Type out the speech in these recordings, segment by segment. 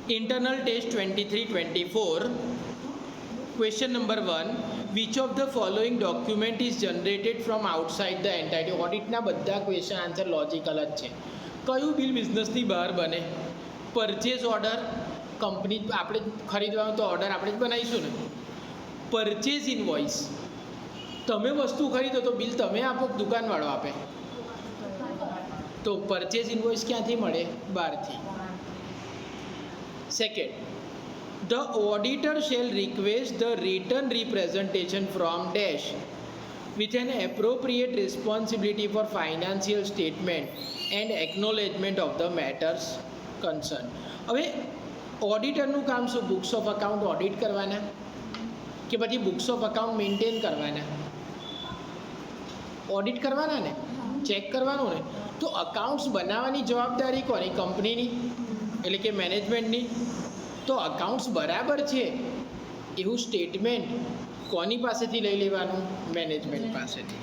Internal test 23-24. Question number 1. Which of the following document is generated from outside the entity? ઓડિટના બધા question answer logical જ છે. કયું bill બિઝનેસની બહાર બને? Purchase order, company આપણે ખરીદવાનો તો ઓર્ડર આપણે જ બનાવીશું ને. પરચેઝ ઇનવોઇસ, તમે વસ્તુ ખરીદો તો બિલ તમે આપો કે દુકાનવાળો આપે? તો પરચેઝ ઇનવોઇસ ક્યાંથી મળે? બહારથી. Second, the auditor shall request the written representation from dash with an appropriate responsibility for financial statement and acknowledgement of the matters concerned. હવે ઓડિટરનું કામ શું? બુક્સ ઓફ અકાઉન્ટ ઓડિટ કરવાના કે પછી બુક્સ ઓફ અકાઉન્ટ મેન્ટેન કરવાના? Audit કરવાના ને, check કરવાનું ને. તો અકાઉન્ટ્સ બનાવવાની જવાબદારી કોની? કંપનીની, એટલે કે મેનેજમેન્ટની. તો અકાઉન્ટ્સ બરાબર છે એવું સ્ટેટમેન્ટ કોની પાસેથી લઈ લેવાનું? મેનેજમેન્ટ પાસેથી.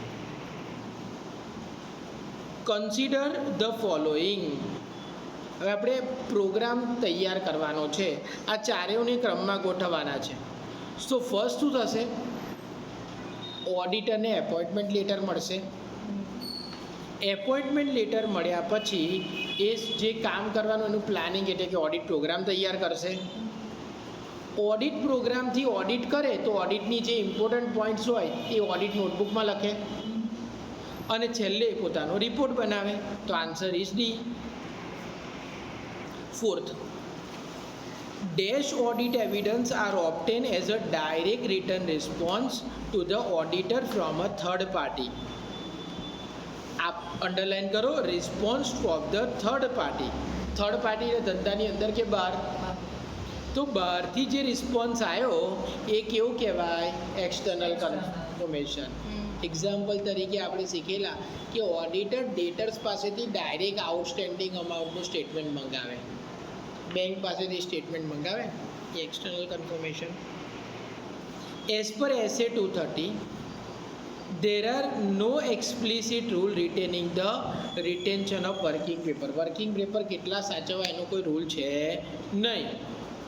Consider the following. હવે આપણે પ્રોગ્રામ તૈયાર કરવાનો છે, આ ચારેયને ક્રમમાં ગોઠવવાના છે. તો ફર્સ્ટ શું થશે? ઓડિટરને એપોઇન્ટમેન્ટ લેટર મળશે. એપોઇન્ટમેન્ટ લેટર મળ્યા પછી એ જે કામ કરવાનું એનું પ્લાનિંગ એટલે કે ઓડિટ પ્રોગ્રામ તૈયાર કરશે. ઓડિટ પ્રોગ્રામથી ઓડિટ કરે તો ઓડિટની જે ઇમ્પોર્ટન્ટ પોઈન્ટ્સ હોય એ ઓડિટ નોટબુકમાં લખે અને છેલ્લે પોતાનો રિપોર્ટ બનાવે. તો answer is D. Fourth, dash audit evidence are obtained as a direct written response to the auditor from a third party. आप अंडरलाइन करो, response of the third party. Third party ધંધાની અંદર કે બહાર? તો બહારથી જે રિસ્પોન્સ આવ્યો એ કેવું કહેવાય? External confirmation. એક્ઝામ્પલ તરીકે આપણે શીખેલા કે ઓડિટર ડેટર્સ પાસેથી ડાયરેક્ટ આઉટસ્ટેન્ડિંગ અમાઉન્ટનું સ્ટેટમેન્ટ મંગાવે, બેંક પાસેથી સ્ટેટમેન્ટ મંગાવે, એ external confirmation. As per SA 230, there are no explicit rule retaining the retention of working paper. Working paper કેટલા સાચવવા એનો કોઈ રૂલ છે નહીં,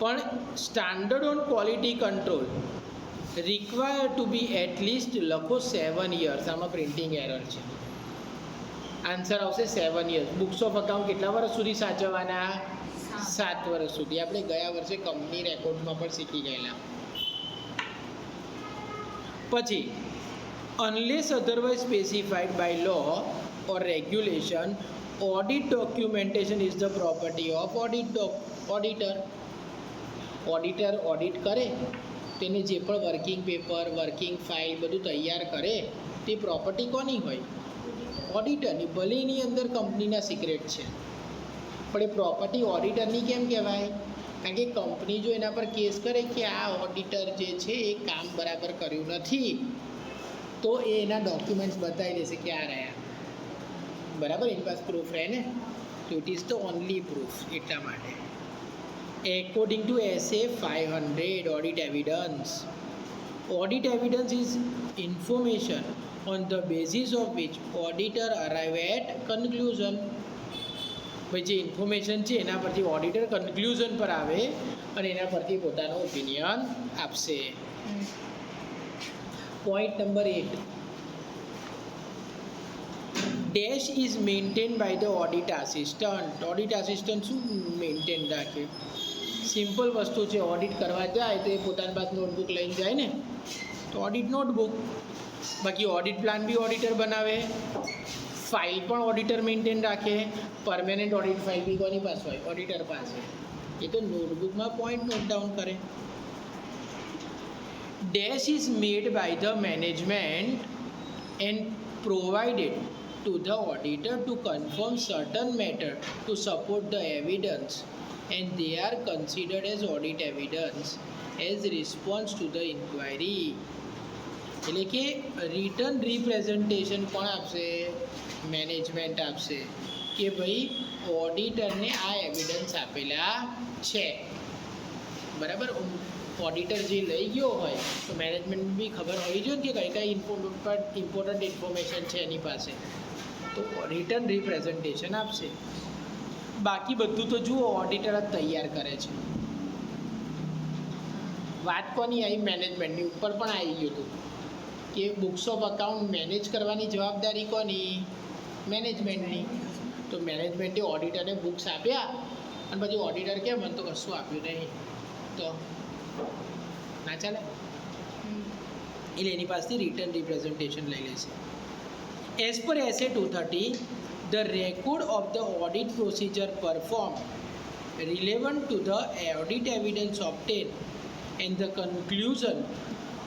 પણ standard on quality control require to be at least લખો 7 years. આમાં પ્રિન્ટિંગ એરર છે. આન્સર આવશે 7 years. બુક્સ ઓફ અકાઉન્ટ કેટલા વર્ષ સુધી સાચવવાના? 7 વર્ષ સુધી. આપણે ગયા વર્ષે કંપની રેકોર્ડમાં પણ શીખી ગયેલા. પછી unless otherwise specified by law or regulation, audit documentation is the property of auditor. Auditor audit કરે તેને જે પણ વર્કિંગ પેપર, વર્કિંગ ફાઇલ બધું તૈયાર કરે તે પ્રોપર્ટી કોની હોય? ઓડિટરની. ભલે એની અંદર કંપનીના સિક્રેટ છે પણ એ પ્રોપર્ટી ઓડિટરની કેમ કહેવાય? કારણ કે કંપની જો એના પર કેસ કરે કે આ ઓડિટર જે છે એ કામ બરાબર કર્યું નથી તો એ એના ડોક્યુમેન્ટ્સ બતાવી દેશે કે આ રહ્યા, બરાબર? એની પાસે પ્રૂફ રહે ને. તો it is the only proof. એટલા માટે according to SA 500, audit evidence. Audit evidence is information on the basis of which auditor arrive at conclusion. ભાઈ જે ઇન્ફોર્મેશન છે એના પરથી ઓડિટર કન્ક્લુઝન પર આવે અને એના પરથી પોતાનો ઓપિનિયન આપશે. Point number 8. Dash is maintained by the audit assistant. Audit assistant શું મેન્ટેન રાખે? સિમ્પલ વસ્તુ છે. ઓડિટ કરવા જાય તો એ પોતાની પાસે નોટબુક લઈને જાય ને, તો ઓડિટ નોટબુક. બાકી ઓડિટ પ્લાન બી ઓડિટર બનાવે, ફાઇલ પણ ઓડિટર મેન્ટેન રાખે, પરમેનન્ટ ઓડિટ ફાઇલ બી કોની પાસે હોય? ઓડિટર પાસે. એ તો નોટબુકમાં પોઈન્ટ નોટ ડાઉન કરે. Dash is made by the management and provided to the auditor to confirm certain matter to support the evidence, and they are considered as audit evidence as response to the inquiry. એટલે કે return representation કોણ આપશે? Management આપશે કે ભાઈ ઓડિટરને આ evidence આપેલા છે, બરાબર? ઓડિટર જે લઈ ગયો હોય તો મેનેજમેન્ટ બી ખબર હોવી જોઈએ કે કઈ કઈ ઇમ્પોર્ટન્ટ ઇન્ફોર્મેશન છે એની પાસે, તો રિટર્ન રિપ્રેઝન્ટેશન આપશે. બાકી બધું તો જુઓ ઓડિટર જ તૈયાર કરે છે. વાત કોની આવી? મેનેજમેન્ટની. ઉપર પણ આવી ગયું હતું કે બુક્સ ઓફ અકાઉન્ટ મેનેજ કરવાની જવાબદારી કોની? મેનેજમેન્ટની. તો મેનેજમેન્ટે ઓડિટરને બુક્સ આપ્યા અને પછી ઓડિટર કે મને તો કશું આપ્યું નહીં, તો ના ચાલે. એટલે એની પાસેથી રિટર્ન રિપ્રેઝન્ટેશન લઈ લેશે. As per SA 230, the record of the audit procedure performed relevant to the audit evidence obtained and the conclusion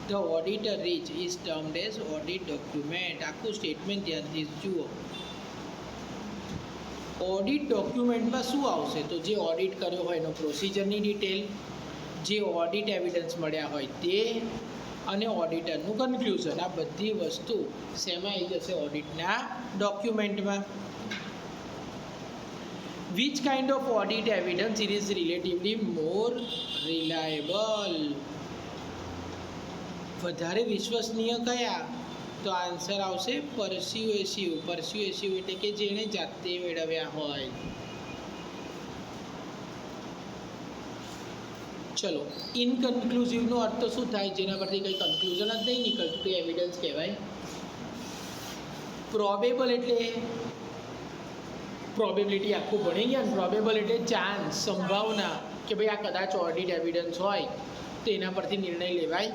the auditor reached is termed as audit document. આખું સ્ટેટમેન્ટ ધ્યાનથી જુઓ. ઓડિટ ડોક્યુમેન્ટમાં શું આવશે? તો જે ઓડિટ કર્યો હોય એનો પ્રોસિજરની ડિટેલ, જે ઓડિટ એવિડન્સ મળ્યા હોય તે, અને ઓડિટરનું કન્ક્લુઝન. આ બધી વસ્તુ શેમાં આવી જશે? ઓડિટના ડોક્યુમેન્ટમાં. Which kind of audit evidence it is relatively more reliable? વધારે વિશ્વસનીય કયા? તો આન્સર આવશે પરસ્યુએસિવ. પરસ્યુએસિવ એટલે કે જેણે જાતે મેળવ્યા હોય. ચલો, ઇનકન્ક્લુઝિવનો અર્થ તો શું થાય? જેના પરથી કંઈ કન્ક્લુઝન જ નહીં નીકળતું તે એવિડન્સ કહેવાય. પ્રોબેબલ એટલે પ્રોબેબિલિટી આખું ભણી ગયા ને. પ્રોબેબલ એટલે ચાન્સ, સંભાવના કે ભાઈ આ કદાચ ઓડિટ એવિડન્સ હોય તો એના પરથી નિર્ણય લેવાય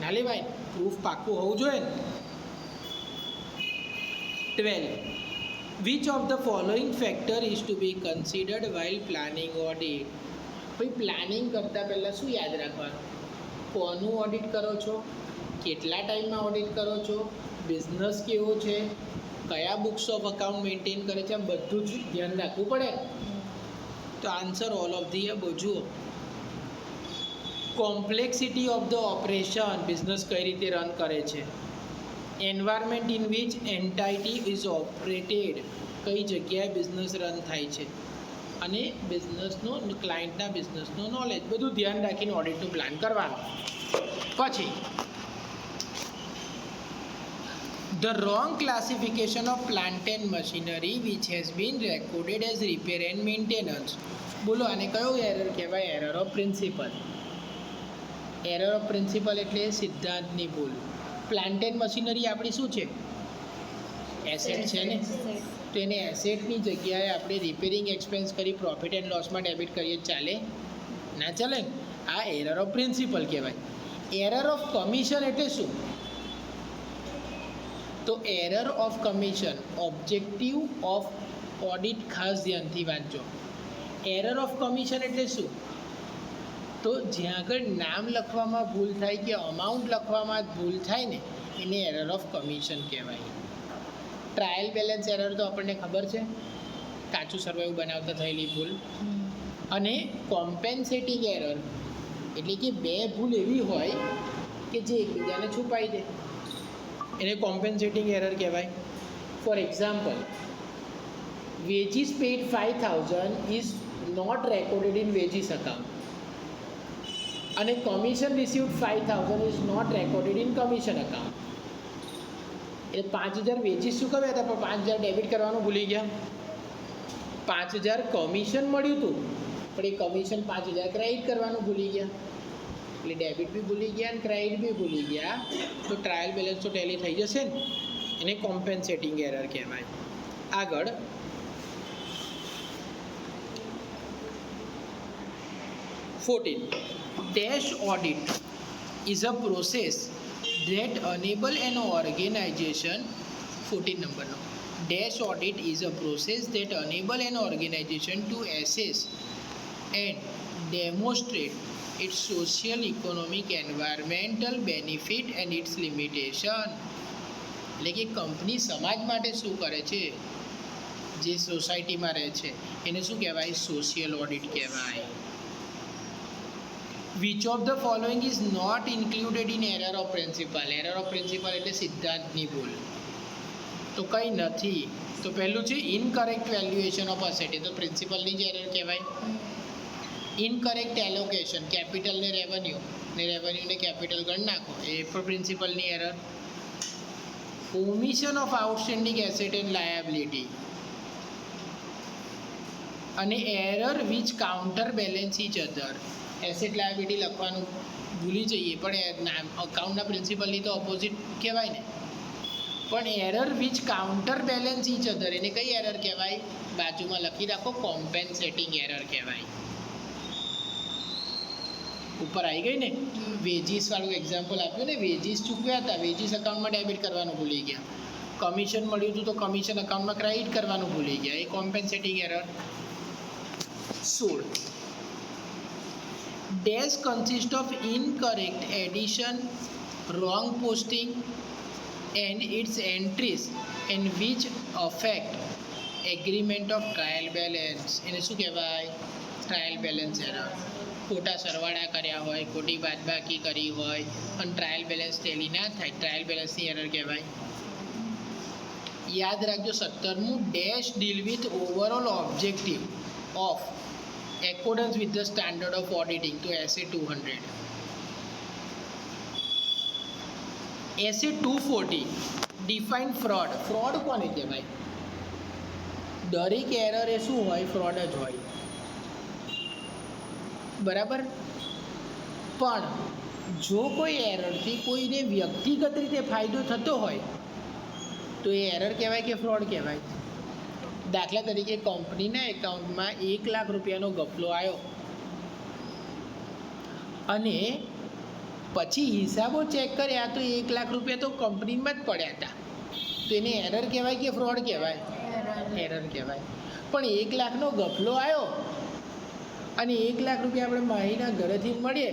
ના લેવાય. પ્રૂફ પાક્કું હોવું જોઈએ ને. 12. Which of the following factor is to be considered while planning audit? ભાઈ પ્લાનિંગ કરતાં પહેલાં શું યાદ રાખવાનું? કોનું ઓડિટ કરો છો, કેટલા ટાઈમમાં ઓડિટ કરો છો, બિઝનેસ કેવો છે, કયા બુક્સ ઓફ અકાઉન્ટ મેન્ટેન કરે છે, આ બધું જ ધ્યાન રાખવું પડે. તો answer all of the above. જુઓ, complexity of the operation, business કઈ રીતે રન કરે છે, environment in which entity is operated, કઈ જગ્યાએ બિઝનેસ રન થાય છે, અને બિઝનેસનો, ક્લાયન્ટના બિઝનેસનો નોલેજ, બધું ધ્યાન રાખીને ઓડિટનું પ્લાન કરવાનું. પછી the wrong classification of plant and machinery which has been recorded as repair and maintenance. બોલો આને કયો એરર કહેવાય? Error of principle. Error of principle એટલે સિદ્ધાંતની ભૂલ. પ્લાન્ટ એન્ડ મશીનરી આપણી શું છે? એસેટ છે ને. તો એને એસેટની જગ્યાએ આપણે રિપેરિંગ એક્સપેન્સ કરી પ્રોફિટ એન્ડ લોસમાં ડેબિટ કરીએ, ચાલે ના ચાલે? આ એરર ઓફ પ્રિન્સિપલ કહેવાય. એરર ઓફ કમિશન એટલે શું? તો error of commission objective of audit, ખાસ ધ્યાનથી વાંચજો. એરર ઓફ કમિશન એટલે શું? તો જ્યાં આગળ નામ લખવામાં ભૂલ થાય કે અમાઉન્ટ લખવામાં ભૂલ થાય ને એને એરર ઓફ કમિશન કહેવાય. ટ્રાયલ બેલેન્સ એરર તો આપણને ખબર છે, કાચું સરવાયું બનાવતા થયેલી ભૂલ. અને કોમ્પેન્સેટિંગ એરર એટલે કે બે ભૂલ એવી હોય કે જે એકબીજાને છુપાઈ દે, એને કોમ્પેન્સેટિંગ એરર કહેવાય. For example, wages paid 5,000 is not recorded in wages account, અને commission received 5,000 is not recorded in commission account. એટલે 5,000 વેજીસ ચૂકવ્યા હતા પણ 5,000 ડેબિટ કરવાનું ભૂલી ગયા. 5,000 કમિશન મળ્યું હતું પણ એ કમિશન 5,000 ક્રેડિટ કરવાનું ભૂલી ગયા. એટલે ડેબિટ બી ભૂલી ગયા અને ક્રેડિટ બી ભૂલી ગયા. તો ટ્રાયલ બેલેન્સ તો ટેલી થઈ જશે ને, એને કોમ્પેન્સેટિંગ એરર કહેવાય. આગળ Dash audit is a process that enable an organization. 14 number no. Dash audit is a process that enable an organization to assess and demonstrate its social, economic, environmental benefit and its limitation. એટલે કે company સમાજ માટે શું કરે છે, જે સોસાયટીમાં રહે છે એને શું કહેવાય? સોશિયલ ઓડિટ કહેવાય. Which of the following is not included in error of principle? Error of principle એટલે સિદ્ધાંતની ભૂલ. તો કંઈ નથી. તો પહેલું છે ઇનકરેક્ટ વેલ્યુએશન ઓફ અસેટ, એ તો પ્રિન્સિપલની જ એરર કહેવાય. ઇનકરેક્ટ એલોકેશન, કેપિટલ ને રેવન્યુને કેપિટલ ગણ નાખો, એ પણ પ્રિન્સિપલની error. Omission of outstanding asset and liability, અને error which counter balance each other. Asset liability લખવાનું ભૂલી જઈએ, પણ અકાઉન્ટના પ્રિન્સિપલની તો ઓપોઝિટ કહેવાય ને. પણ error which counter balance each other, એને કઈ એરર કહેવાય? બાજુમાં લખી રાખો, કોમ્પેન્સેટિંગ એરર કહેવાય. ઉપર આવી ગઈ ને. વેજીસ વાળું એક્ઝામ્પલ આપ્યું ને, વેજીસ ચૂકવ્યા હતા, વેજીસ અકાઉન્ટમાં ડેબિટ કરવાનું ભૂલી ગયા. કમિશન મળ્યું હતું તો કમિશન અકાઉન્ટમાં ક્રેડિટ કરવાનું ભૂલી ગયા, એ કોમ્પેન્સેટિંગ error. 16. Dash consist of incorrect addition, wrong posting and its entries and which affect agreement of trial balance. એને શું કહેવાય? Trial balance error. ખોટા સરવાળા કર્યા હોય, ખોટી બાદબાકી કરી હોય અને ટ્રાયલ બેલેન્સ ટેલી ના થાય, ટ્રાયલ બેલેન્સની એરર કહેવાય. યાદ રાખજો. 17મું, dash deal with overall objective of accordance with the standard of auditing, તો SA 200. SA 240, define fraud. Fraud કોને કહેવાય? દરેક એરર એ શું હોય? ફ્રોડ જ હોય, બરાબર. પણ જો કોઈ એરરથી કોઈને વ્યક્તિગત રીતે ફાયદો થતો હોય તો એ એરર કહેવાય કે ફ્રોડ કહેવાય? દાખલા તરીકે કંપનીના એકાઉન્ટમાં 1 લાખ રૂપિયાનો ગફલો આવ્યો અને પછી હિસાબો ચેક કર્યા તો 1 લાખ રૂપિયા તો કંપનીમાં જ પડ્યા હતા, તો એને એરર કહેવાય કે ફ્રોડ કહેવાય? એરર કહેવાય. પણ 1 લાખનો ગફલો આવ્યો અને 1 લાખ રૂપિયા આપણે માહીના ઘરેથી મળીએ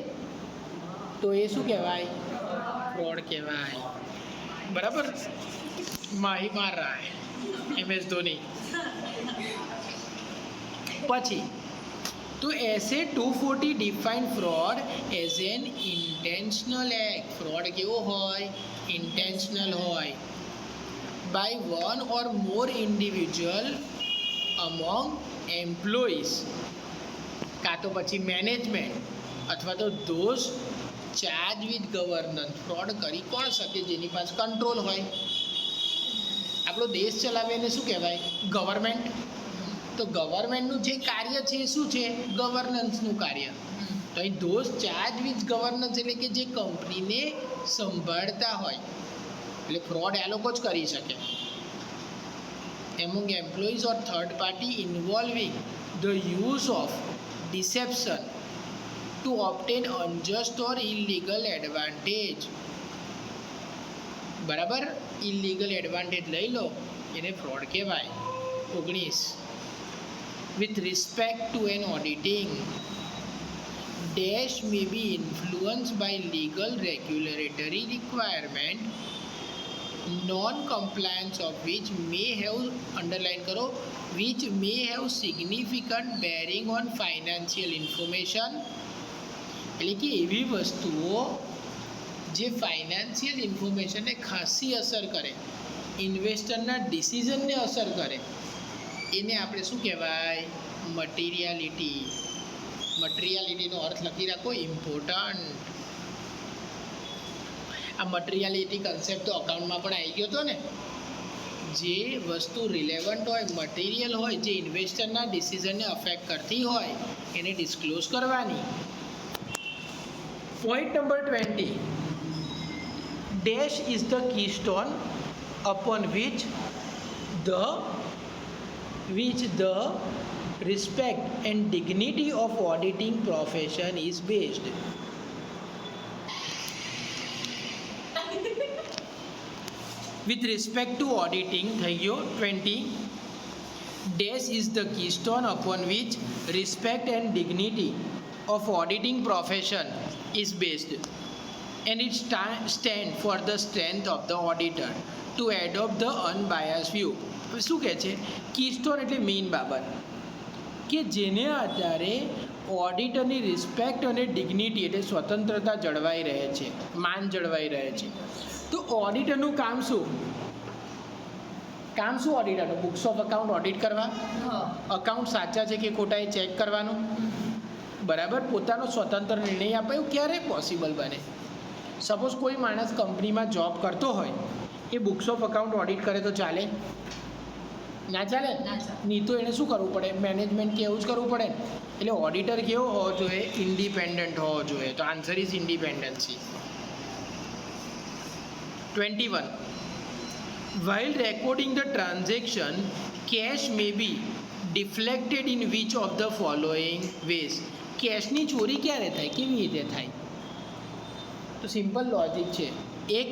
તો એ શું કહેવાય? ફ્રોડ કહેવાય, બરાબર. માહી માર રહા હૈ, MS ધોની. પછી તો SA 240 define fraud as an intentional act. Fraud કેવો હોય? ઇન્ટેન્શનલ હોય. By one or more individual among employees, કાં તો પછી મેનેજમેન્ટ અથવા તો those charge with governance. Fraud કરી કોણ શકે? જેની પાસે કંટ્રોલ હોય. આપણો દેશ ચલાવે એને શું કહેવાય? ગવર્મેન્ટ. તો ગવર્મેન્ટનું જે કાર્ય છે એ શું છે? ગવર્નન્સનું કાર્ય. તો અહીં ધોઝ ચાર્જ વિથ ગવર્નન્સ એટલે કે જે કંપનીને સંભાળતા હોય, એટલે ફ્રોડ આ લોકો જ કરી શકે. Among employees or third party involving the use of deception to obtain unjust or illegal advantage. બરાબર. ઇલીગલ એડવાન્ટેજ લઈ લો એને ફ્રોડ કહેવાય. 19. With respect to an auditing, dash may be influenced by legal regulatory requirement, non-compliance of which may have, underline करो, which may have significant bearing on financial information. એટલે કે એવી વસ્તુઓ જે ફાઇનાન્શિયલ ઇન્ફોર્મેશનને ખાસી અસર કરે, ઇન્વેસ્ટરના ડિસિઝનને અસર કરે, એને આપણે શું કહેવાય? મટીરિયાલિટી. મટીરિયાલિટીનો અર્થ લખી રાખો, ઇમ્પોર્ટન્ટ. આ મટીરિયાલિટી કન્સેપ્ટ તો અકાઉન્ટમાં પણ આવી ગયો હતો ને. જે વસ્તુ રિલેવન્ટ હોય, મટીરિયલ હોય, જે ઇન્વેસ્ટરના ડિસિઝનને અફેક્ટ કરતી હોય એને ડિસ્ક્લોઝ કરવાની. Point number 20. Dash is the keystone upon which the respect and dignity of auditing profession is based. With respect to auditing, થઈ ગયો 20. Dash is the keystone upon which respect and dignity of auditing profession is based, and it stand for the strength of the auditor to adopt the unbiased view. શું કહે છે? Keystone એટલે main બાબત કે જેને આધારે ઓડિટરની રિસ્પેક્ટ અને dignity એટલે સ્વતંત્રતા જળવાઈ રહે છે, માન જળવાઈ રહે છે. તો ઓડિટરનું કામ શું? કામ શું ઓડિટરનું? બુક્સ ઓફ અકાઉન્ટ ઓડિટ કરવા, અકાઉન્ટ સાચા છે કે ખોટા એ ચેક કરવાનું, બરાબર. પોતાનો સ્વતંત્ર નિર્ણય આપે એવું ક્યારે પોસિબલ બને? સપોઝ કોઈ માણસ કંપનીમાં જોબ કરતો હોય, એ બુક્સ ઓફ અકાઉન્ટ ઓડિટ કરે તો ચાલે? ના ચાલે નહીં તો એને શું કરવું પડે, મેનેજમેન્ટ કે એવું જ કરવું પડે ને. એટલે ઓડિટર કેવો હોવો જોઈએ, ઇન્ડિપેન્ડન્ટ હોવો જોઈએ. તો answer is ઇન્ડિપેન્ડન્સી. 21. While recording the transaction, cash may be deflected in which of the following ways? કેશની ચોરી ક્યારે થાય, કેવી રીતે થાય? તો સિમ્પલ લોજિક છે. એક,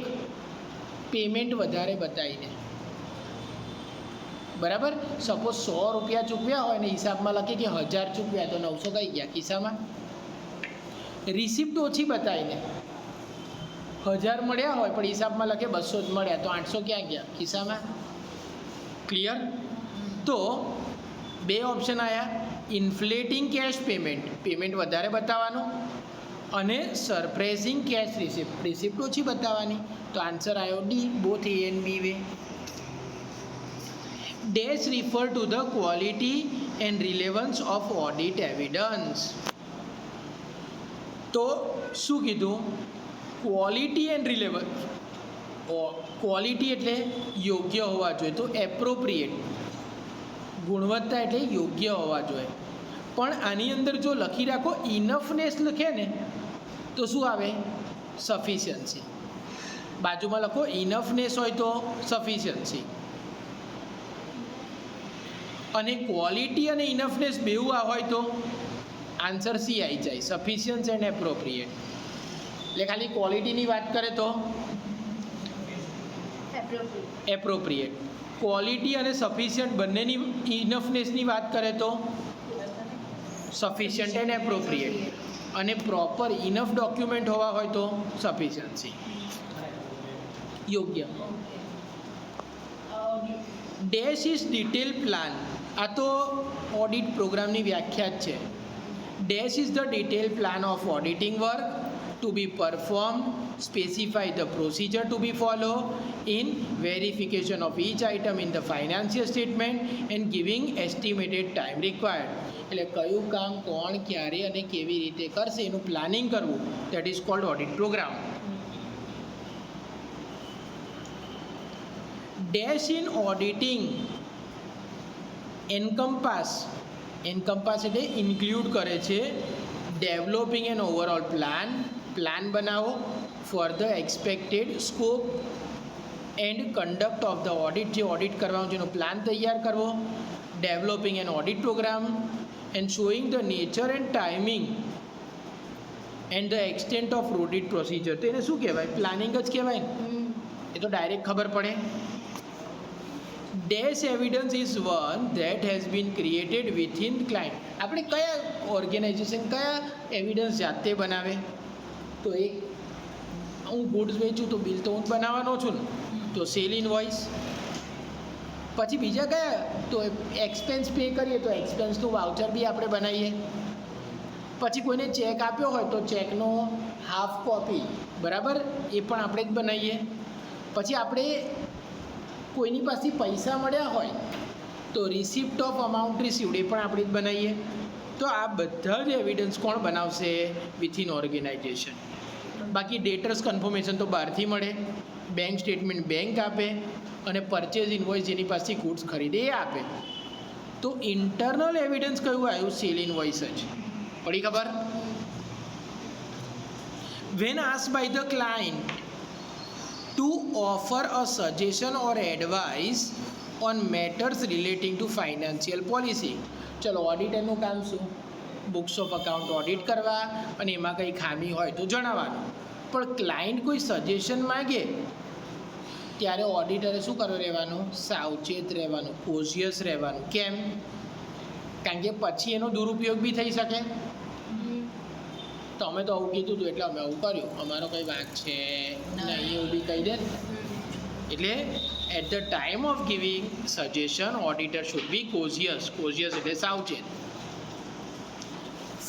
પેમેન્ટ વધારે બતાવીને, બરાબર. સપોઝ 100 રૂપિયા ચૂકવ્યા હોય ને હિસાબમાં લખે કે 1000 ચૂકવ્યા, તો 900 કઈ ગયા ખિસ્સામાં. રિસિપ્ટ ઓછી બતાવીને 1000 મળ્યા હોય પણ હિસાબમાં લખે 200 જ મળ્યા, તો 800 ક્યાં ગયા ખિસ્સામાં. ક્લિયર? તો બે ઓપ્શન આવ્યા, ઇન્ફ્લેટિંગ કેશ પેમેન્ટ, પેમેન્ટ વધારે બતાવવાનું, અને સરપ્રાઇઝિંગ કેશ રિસિપ્ટ, રિસિપ્ટ ઓછી બતાવવાની. તો આન્સર આવ્યો D, both A and B વે. Dash refer to the quality and relevance of audit evidence. તો શું કીધું? Quality and relevance. ક્વોલિટી એટલે યોગ્ય હોવા જોઈએ, તો એપ્રોપ્રિએટ. ગુણવત્તા એટલે યોગ્ય હોવા જોઈએ. પણ આની અંદર જો લખી રાખો ઇનફનેસ લખે ને તો શું આવે? સફિશિયન્સી. બાજુમાં લખો ઇનફનેસ હોય તો સફિશિયન્સી. અને ક્વોલિટી અને ઇનફનેસ બેઉ આ હોય તો આન્સર સી આવી જાય, સફિશિયન્સ એન્ડ એપ્રોપ્રિએટ. એટલે ખાલી ક્વોલિટીની વાત કરે તો એપ્રોપ્રિએટ. ક્વોલિટી અને સફિશિયન્ટ બંનેની ઇનફનેસની વાત કરે તો સફિશિયન્ટ એન્ડ એપ્રોપ્રિએટ. અને પ્રોપર ઇનફ ડોક્યુમેન્ટ હોવા હોય તો સફિશિયન્સી, યોગ્ય. Dash is detail plan. આ તો ઓડિટ પ્રોગ્રામની વ્યાખ્યા જ છે. Dash is the detail plan of auditing work to be performed, specify the procedure to be followed in verification of each item in the financial statement and giving estimated time required. એટલે કયું કામ કોણ ક્યારે અને કેવી રીતે કરશે એનું પ્લાનિંગ કરવું, that is called audit program. Dash in auditing encompass એટલે ઇન્ક્લુડ કરે છે ડેવલપિંગ એન ઓવરઓલ પ્લાન બનાવો for the expected scope and conduct of the audit, જે ઓડિટ કરવાનું છે એનો પ્લાન તૈયાર કરવો. Developing an audit programme and showing the nature and timing and the extent of audit procedure. તો એને શું કહેવાય? પ્લાનિંગ જ કહેવાય ને. એ તો ડાયરેક્ટ ખબર પડે. Dash evidence is one that has been created within client. આપણે કયા ઓર્ગેનાઇઝેશન કયા એવિડન્સ જાતે બનાવે? તો એક, હું ગુડ્સ વેચું તો બિલ તો હું જ બનાવવાનો છું ને, તો સેલ ઇનવોઇસ. પછી બીજા કયા? તો એક્સપેન્સ પે કરીએ તો એક્સપેન્સનું વાઉચર બી આપણે બનાવીએ. પછી કોઈને ચેક આપ્યો હોય તો ચેકનો હાફ કોપી, બરાબર, એ પણ આપણે જ બનાવીએ. પછી આપણે કોઈની પાસે પૈસા મળ્યા હોય તો રિસિપ્ટ ઓફ અમાઉન્ટ રિસીવડ એ પણ આપણે જ બનાવીએ. તો આ બધા જ એવિડન્સ કોણ બનાવશે? Within organisation. બાકી ડેટર્સ કન્ફર્મેશન તો બહારથી મળે, બેંક સ્ટેટમેન્ટ બેંક આપે, અને પરચેઝ ઇન્વોઇસ જેની પાસે ગુડ્સ ખરીદે એ આપે. તો ઇન્ટરનલ એવિડન્સ કયું આવ્યું? સેલ ઇન્વોઇસ જ. પડી ખબર? When asked by the client to offer a suggestion or advice on matters relating to financial policy. ચલો, ઓડિટરનું કામ શું? બુક્સ ઓફ અકાઉન્ટ ઓડિટ કરવા અને એમાં કંઈ ખામી હોય તો જણાવવાનું. પણ ક્લાયન્ટ કોઈ સજેશન માગે ત્યારે ઓડિટરે શું કરવું રહેવાનું? સાવચેત રહેવાનું, કોશિયસ રહેવાનું. કેમ? કારણ કે પછી એનો દુરુપયોગ બી થઈ શકે. તો અમે તો આવું કીધું હતું એટલે અમે આવું કર્યું, અમારો કંઈ વાંક છે નહીં એવું બી કહી દે. એટલે at the time of giving suggestion auditor should be cautious. Cautious એટલે સાવચેત.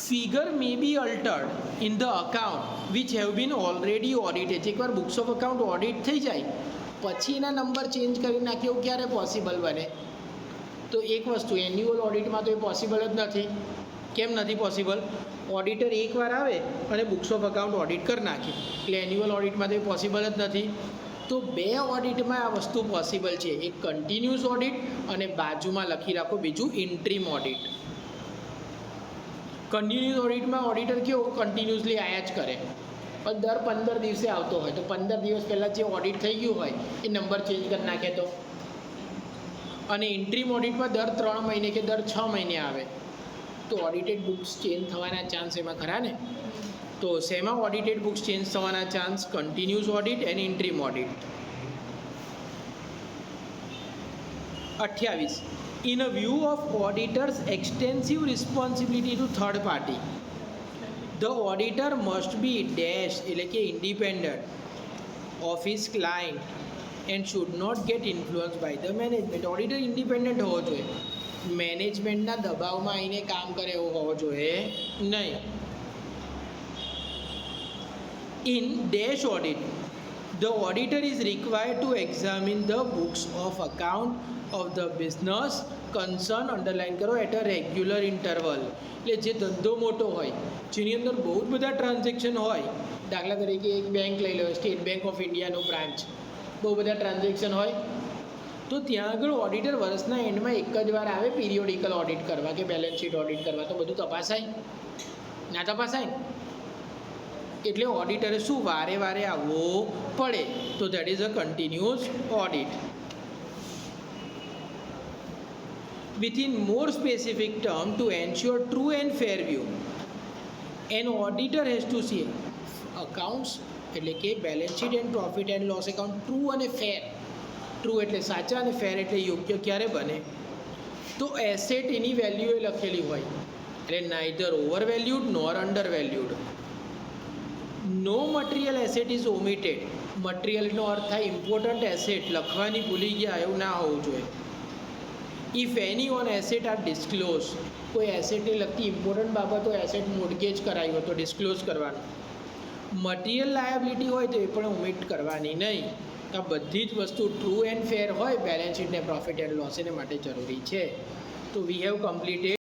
Figure may be altered in the account which have been already audited. એકવાર બુક્સ ઓફ અકાઉન્ટ ઓડિટ થઈ જાય પછી એના નંબર ચેન્જ કરી નાખીએ એવું ક્યારે પોસિબલ બને? તો એક વસ્તુ, એન્યુઅલ ઓડિટમાં તો એ પોસિબલ જ નથી. કેમ નથી પોસિબલ? ઓડિટર એકવાર આવે અને બુક્સ ઓફ અકાઉન્ટ ઓડિટ કરી નાખે, એટલે એન્યુઅલ ઓડિટમાં તો એ પોસિબલ જ નથી. તો બે ઓડિટમાં આ વસ્તુ પોસિબલ છે, એક કન્ટિન્યુઅસ ઓડિટ અને બાજુમાં લખી રાખો બીજું ઇન્ટ્રીમ ઓડિટ. કન્ટિન્યુઅસ ઓડિટમાં ઓડિટર કેવો કન્ટિન્યુઅસલી આયા જ કરે, પણ દર 15 દિવસે આવતો હોય તો 15 દિવસ પહેલાં જે ઓડિટ થઈ ગયું હોય એ નંબર ચેન્જ કરી નાખે તો. અને ઇન્ટ્રીમ ઓડિટમાં દર 3 મહિને કે દર 6 મહિને આવે તો ઓડિટેડ બુક્સ ચેન્જ થવાના ચાન્સ એમાં ખરા ને. તો શેમાં ઓડિટેડ બુક્સ ચેન્જ થવાના chance? Continuous audit and interim audit. 28. In a view of auditor's extensive responsibility to third party, the auditor must be dash એટલે કે independent of his client and should not get influenced by the management. Auditor independent હોવો જોઈએ, મેનેજમેન્ટના દબાવમાં આવીને કામ કરે એવો હોવો જોઈએ નહીં. In dash audit, the auditor is required to examine the books of account of the business concern, underline કરો, at a regular interval. એટલે જે ધંધો મોટો હોય જેની અંદર બહુ જ બધા ટ્રાન્ઝેક્શન હોય, દાખલા તરીકે એક બેંક લઈ લો, સ્ટેટ બેંક ઓફ ઇન્ડિયાનો બ્રાન્ચ, બહુ બધા ટ્રાન્ઝેક્શન હોય તો ત્યાં આગળ ઓડિટર વર્ષના એન્ડમાં એક જ વાર આવે પિરિયોડિકલ ઓડિટ કરવા કે બેલેન્સ શીટ ઓડિટ કરવા, તો બધું તપાસાય ના તપાસાય. એટલે ઓડિટરે શું વારે વારે આવવું પડે, તો that is a continuous audit. Within more specific term, to ensure true and fair view, an auditor has to see accounts એટલે કે balance sheet and profit and loss account true અને ફેર. ટ્રુ એટલે સાચા અને ફેર એટલે યોગ્ય ક્યારે બને? તો એસેટ એની વેલ્યુ એ લખેલી હોય એટલે neither over valued nor under valued. No material asset is omitted. મટીરિયલનો અર્થ થાય ઇમ્પોર્ટન્ટ એસેટ, લખવાની ભૂલી ગયા એવું ના હોવું જોઈએ. If any on asset are disclose, કોઈ એસેટને લગતી ઇમ્પોર્ટન્ટ બાબતો એસેટ મોર્ગેજ કરાવી હોય તો ડિસ્ક્લોઝ કરવાનું. મટીરિયલ લાયબિલિટી હોય તો એ પણ ઓમિટ કરવાની નહીં. આ બધી જ વસ્તુ ટ્રુ એન્ડ ફેર હોય બેલેન્સ શીટ ને પ્રોફિટ એન્ડ લોસ એને માટે જરૂરી છે. તો વી હેવ કમ્પ્લીટેડ